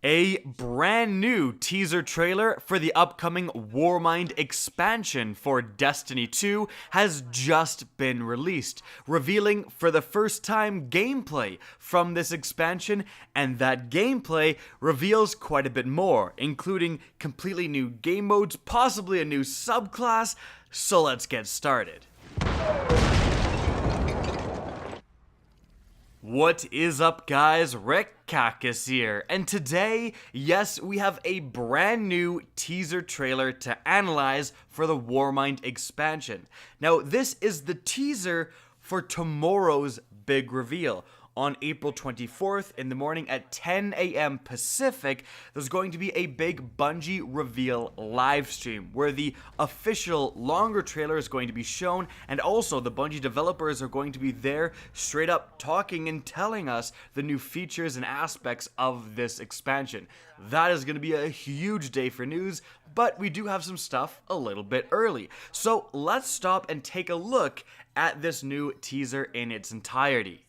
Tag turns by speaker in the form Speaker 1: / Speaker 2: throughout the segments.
Speaker 1: A brand new teaser trailer for the upcoming Warmind Expansion for Destiny 2 has just been released, revealing for the first time gameplay from this expansion, and that gameplay reveals quite a bit more, including completely new game modes, possibly a new subclass, so let's get started. What is up, guys? Rick Cactus here, and today, yes, we have a brand new teaser trailer to analyze for the Warmind Expansion. Now, this is the teaser for tomorrow's big reveal. On April 24th in the morning at 10 a.m. Pacific, there's going to be a big Bungie reveal live stream where the official longer trailer is going to be shown, and also the Bungie developers are going to be there straight up talking and telling us the new features and aspects of this expansion. That is going to be a huge day for news, but we do have some stuff a little bit early. So let's stop and take a look at this new teaser in its entirety.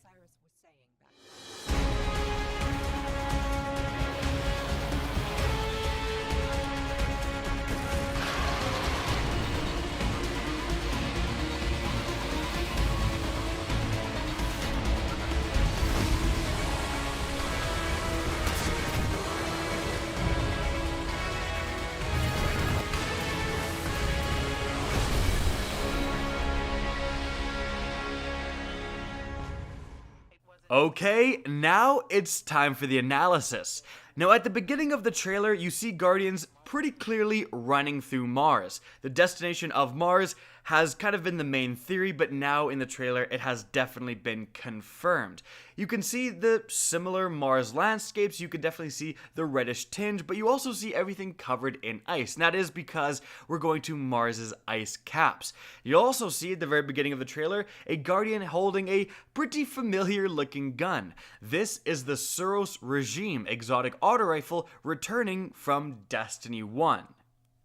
Speaker 1: Okay, now it's time for the analysis. Now, at the beginning of the trailer, you see Guardians pretty clearly running through Mars. The destination of Mars has kind of been the main theory, but now in the trailer, it has definitely been confirmed. You can see the similar Mars landscapes, you can definitely see the reddish tinge, but you also see everything covered in ice. And that is because we're going to Mars's ice caps. You also see at the very beginning of the trailer, a Guardian holding a pretty familiar looking gun. This is the Suros regime exotic auto rifle returning from Destiny 1.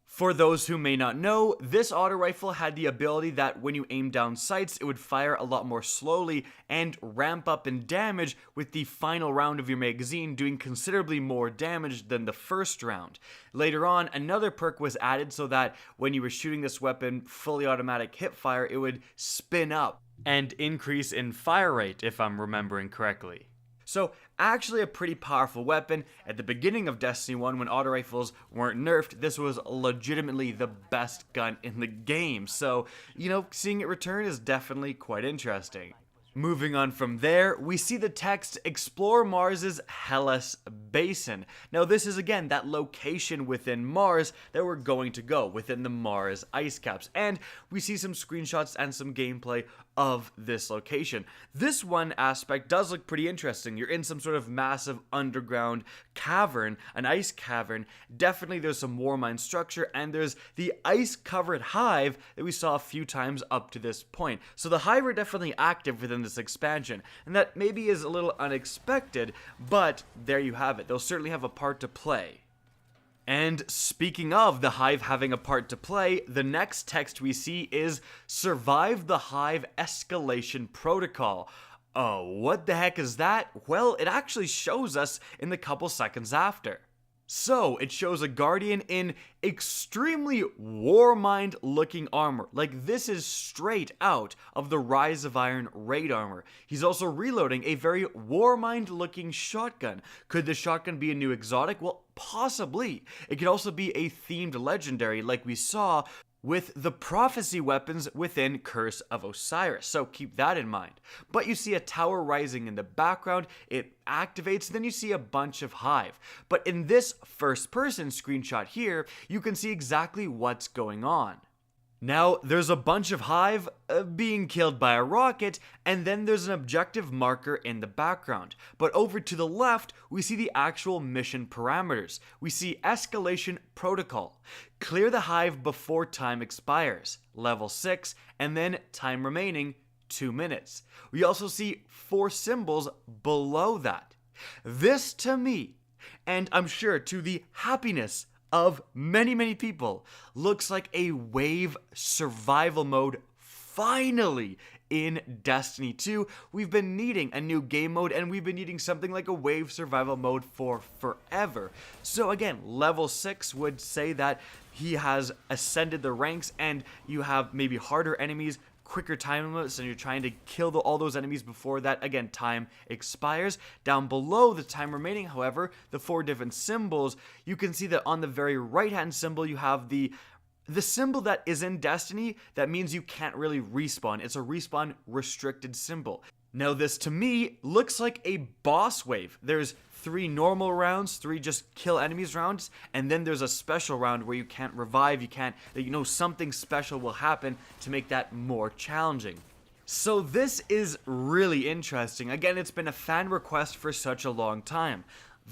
Speaker 1: For those who may not know, this auto rifle had the ability that when you aim down sights, it would fire a lot more slowly and ramp up in damage with the final round of your magazine doing considerably more damage than the first round. Later on, another perk was added so that when you were shooting this weapon fully automatic hipfire, it would spin up and increase in fire rate, if I'm remembering correctly. So, actually a pretty powerful weapon. At the beginning of Destiny 1, when auto rifles weren't nerfed, this was legitimately the best gun in the game. So, seeing it return is definitely quite interesting. Moving on from there, we see the text, "Explore Mars's Hellas Basin." Now this is again that location within Mars that we're going to go, within the Mars ice caps. And we see some screenshots and some gameplay of this location. This one aspect does look pretty interesting. You're in some sort of massive underground cavern, an ice cavern. Definitely there's some Warmind structure, and there's the ice-covered hive that we saw a few times up to this point. So the hive are definitely active within this expansion, and that maybe is a little unexpected, but there you have it. They'll certainly have a part to play. And speaking of the hive having a part to play, the next text we see is "Survive the Hive Escalation Protocol." Oh, what the heck is that? Well, it actually shows us in the couple seconds after. So, it shows a Guardian in extremely Warmind looking armor. Like, this is straight out of the Rise of Iron raid armor. He's also reloading a very Warmind looking shotgun. Could the shotgun be a new exotic? Well, possibly. It could also be a themed legendary like we saw with the prophecy weapons within Curse of Osiris, so keep that in mind. But you see a tower rising in the background, it activates, then you see a bunch of hive. But in this first person screenshot here, you can see exactly what's going on. Now, there's a bunch of hive being killed by a rocket, and then there's an objective marker in the background. But over to the left, we see the actual mission parameters. We see Escalation Protocol. Clear the hive before time expires, level 6, and then time remaining 2 minutes. We also see 4 symbols below that. This to me, and I'm sure to the happiness of many people, looks like a wave survival mode finally in Destiny 2, we've been needing a new game mode, and we've been needing something like a wave survival mode for forever. So again, level 6 would say that he has ascended the ranks, and you have maybe harder enemies, quicker time limits, and you're trying to kill all those enemies before that, again, time expires. Down below the time remaining, however, the 4 different symbols, you can see that on the very right-hand symbol, you have the symbol that is in Destiny that means you can't really respawn. It's a respawn restricted symbol. Now this to me looks like a boss wave. There's 3 normal rounds, 3 just kill enemies rounds, and then there's a special round where you can't revive, something special will happen to make that more challenging. So this is really interesting. Again, it's been a fan request for such a long time.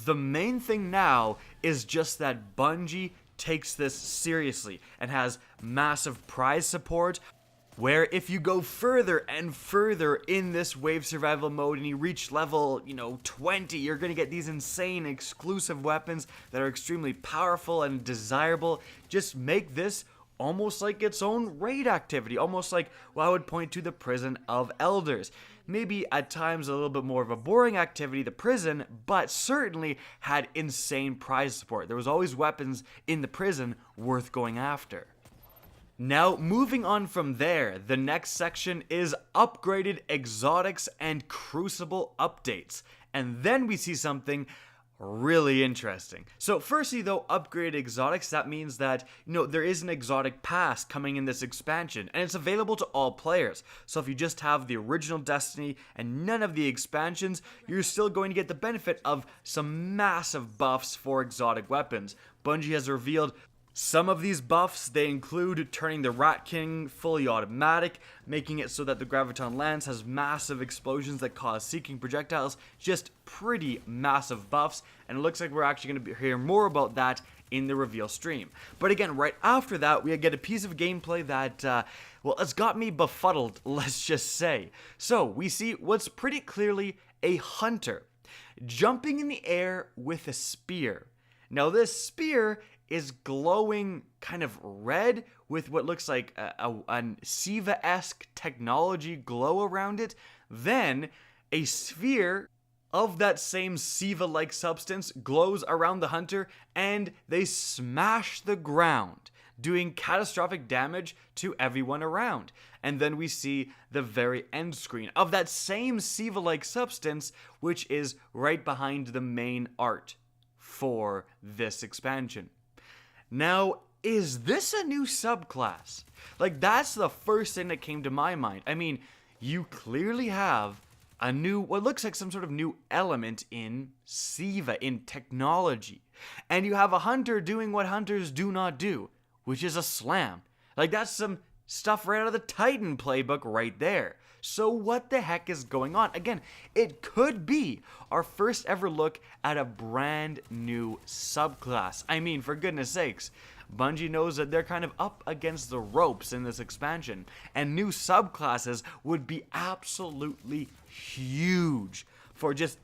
Speaker 1: The main thing now is just that Bungie takes this seriously and has massive prize support, where if you go further and further in this wave survival mode and you reach level, 20, you're going to get these insane exclusive weapons that are extremely powerful and desirable. Just make this almost like its own raid activity, almost like what I would point to the Prison of Elders. Maybe at times a little bit more of a boring activity, the prison, but certainly had insane prize support. There was always weapons in the prison worth going after. Now, moving on from there, the next section is upgraded exotics and crucible updates. And then we see something really interesting. So firstly though, upgraded exotics, that means that, there is an exotic pass coming in this expansion, and it's available to all players. So if you just have the original Destiny and none of the expansions, you're still going to get the benefit of some massive buffs for exotic weapons. Bungie has revealed some of these buffs. They include turning the Rat King fully automatic, making it so that the Graviton Lance has massive explosions that cause seeking projectiles, just pretty massive buffs, and it looks like we're actually going to hear more about that in the reveal stream. But again, right after that, we get a piece of gameplay that, it's got me befuddled, let's just say. So, we see what's pretty clearly a hunter jumping in the air with a spear. Now, this spear is glowing kind of red with what looks like a Siva-esque technology glow around it. Then a sphere of that same Siva-like substance glows around the hunter, and they smash the ground, doing catastrophic damage to everyone around. And then we see the very end screen of that same Siva-like substance, which is right behind the main art for this expansion. Now, is this a new subclass? That's the first thing that came to my mind. I mean, you clearly have a new, what looks like some sort of new element in Siva, in technology. And you have a hunter doing what hunters do not do, which is a slam. That's some stuff right out of the Titan playbook right there. So what the heck is going on? Again, it could be our first ever look at a brand new subclass. I mean, for goodness sakes, Bungie knows that they're kind of up against the ropes in this expansion, and new subclasses would be absolutely huge for just,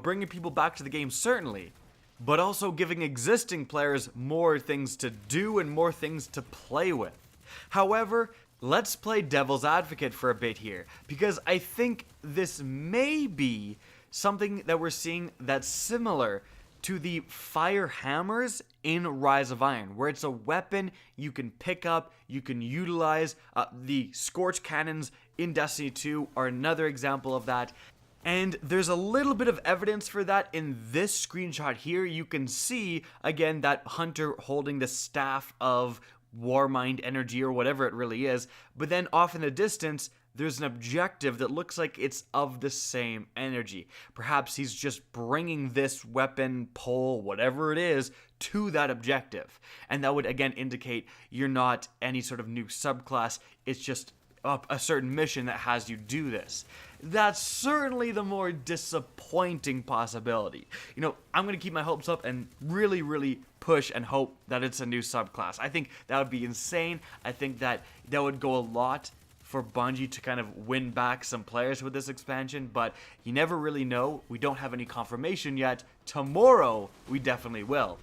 Speaker 1: bringing people back to the game, certainly, but also giving existing players more things to do and more things to play with. However, let's play devil's advocate for a bit here, because I think this may be something that we're seeing that's similar to the fire hammers in Rise of Iron, where it's a weapon you can pick up, you can utilize. The Scorch Cannons in Destiny 2 are another example of that. And there's a little bit of evidence for that in this screenshot here. You can see, again, that hunter holding the staff of Warmind energy or whatever it really is, but then off in the distance there's an objective that looks like it's of the same energy. Perhaps he's just bringing this weapon, pole, whatever it is, to that objective, and that would again indicate you're not any sort of new subclass. It's just a certain mission that has you do this. That's certainly the more disappointing possibility. I'm going to keep my hopes up and really push and hope that it's a new subclass. I think that would be insane. I think that would go a lot for Bungie to kind of win back some players with this expansion, but you never really know. We don't have any confirmation yet tomorrow we definitely will.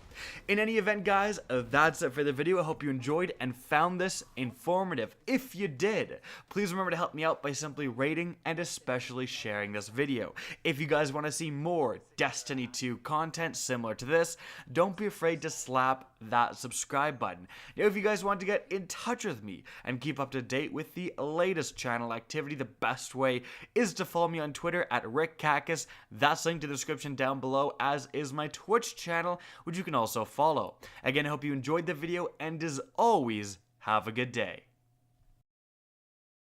Speaker 1: In any event, guys, that's it for the video. I hope you enjoyed and found this informative. If you did, please remember to help me out by simply rating and especially sharing this video. If you guys want to see more Destiny 2 content similar to this, don't be afraid to slap that subscribe button. Now, if you guys want to get in touch with me and keep up to date with the latest channel activity, the best way is to follow me on Twitter at RickCacus. That's linked in the description down below, as is my Twitch channel, which you can also follow. Again, I hope you enjoyed the video, and as always, have a good day.